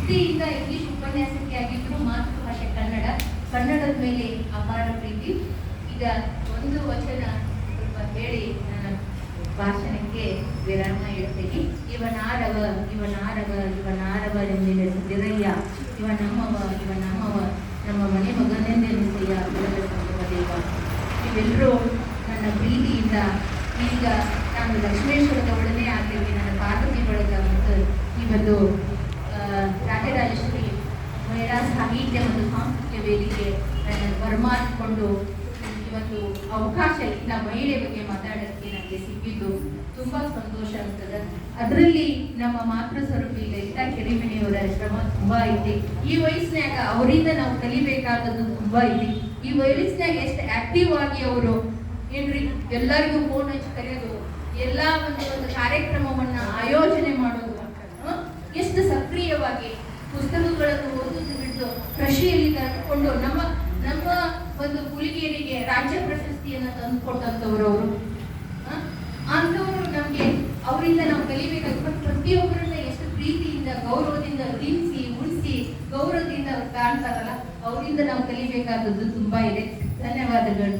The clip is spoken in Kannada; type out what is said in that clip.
ನಿಷ್ಠೆಯಿಂದ ಇಂಗ್ಲಿಷ್ ಉಪನ್ಯಾಸಕ್ಕೆ ಆಗಿದ್ರು ಮಾತೃಭಾಷೆ ಕನ್ನಡದ ಮೇಲೆ ಅಪಾರ ಪ್ರೀತಿ. ಈಗ ಒಂದು ವಚನ ಸ್ವಲ್ಪ ಹೇಳಿ ನನ್ನ ಭಾಷಣಕ್ಕೆ ವಿರಾಮ ಇಡ್ತೀನಿ. ಇವನಾರವ ಎಂದಿರಯ್ಯ, ಇವ ನಮ್ಮವ ನಮ್ಮ ಮನೆ ಮಗನೆಂದೆನಿಸಯ್ಯ ದೇವ. ಇವೆಲ್ಲರೂ ನನ್ನ ಪ್ರೀತಿಯಿಂದ ಈಗ ನಾನು ಲಕ್ಷ್ಮೇಶ್ವರದ ಒಡನೆ ಆಗ್ತೇವೆ. ನನ್ನ ಪಾರ್ವತಿ ಬಳಗ ಮತ್ತು ಈ ಒಂದು ರಾಜರಾಜೇಶ್ವರಿ ಮಹಿಳಾ ಸಾಹಿತ್ಯ ಮತ್ತು ಸಾಂಸ್ಕೃತಿಕ ವೇದಿಕೆ ನನ್ನ ಬರಮಾಡಿಕೊಂಡು ಇವತ್ತು ಅವಕಾಶ ಇಂಥ ಮಹಿಳೆ ಬಗ್ಗೆ ಮಾತಾಡೋಕ್ಕೆ ನನಗೆ ಸಿಕ್ಕಿದ್ದು ತುಂಬಾ ಸಂತೋಷ ಆಗ್ತದೆ. ಅದರಲ್ಲಿ ನಮ್ಮ ಮಾತೃ ಸ್ವರೂಪಿ ಲಲಿತಾ ಕೆರಿಮನೆಯವರ ಶ್ರಮ ತುಂಬಾ ಐತಿ. ಈ ವಯಸ್ಸಿನಾಗ ಅವರಿಂದ ನಾವು ಕಲಿಬೇಕಾದದ್ದು ತುಂಬಾ ಐತಿ. ಈ ವಯಸ್ಸಿನಾಗ ಎಷ್ಟು ಆಕ್ಟಿವ್ ಆಗಿ ಅವರು ಏನ್ರಿ ಎಲ್ಲರಿಗೂ ಫೋನ್ ಹಚ್ಚಿ ಕರೆಯೋದು, ಎಲ್ಲಾ ಒಂದು ಕಾರ್ಯಕ್ರಮವನ್ನ ಆಯೋಜನೆ ಮಾಡೋದು, ಎಷ್ಟು ಸಕ್ರಿಯವಾಗಿ ಪುಸ್ತಕಗಳನ್ನು ಓದುವುದು ಬಿಟ್ಟು ಕೃಷಿಯಲ್ಲಿ ತಂದುಕೊಂಡು ನಮ್ಮ ಒಂದು ಹುಲಿಗೇರಿಗೆ ರಾಜ್ಯ ಪ್ರಶಸ್ತಿಯನ್ನು ತಂದುಕೊಟ್ಟಂತವ್ರು ಅವರು. ಅಂಥವ್ರು ನಮ್ಗೆ ಅವರಿಂದ ನಾವು ಕಲಿಬೇಕಾಗಿ ಪ್ರತಿಯೊಬ್ಬರನ್ನ ಎಷ್ಟು ಪ್ರೀತಿಯಿಂದ ಗೌರವದಿಂದ ತಿನ್ಸಿ ಉಳಿಸಿ ಗೌರವದಿಂದ ಅವ್ರು ಕಾಣ್ತಾರಲ್ಲ, ಅವರಿಂದ ನಾವು ಕಲಿಬೇಕಾದದ್ದು ತುಂಬಾ ಇದೆ. ಧನ್ಯವಾದಗಳು.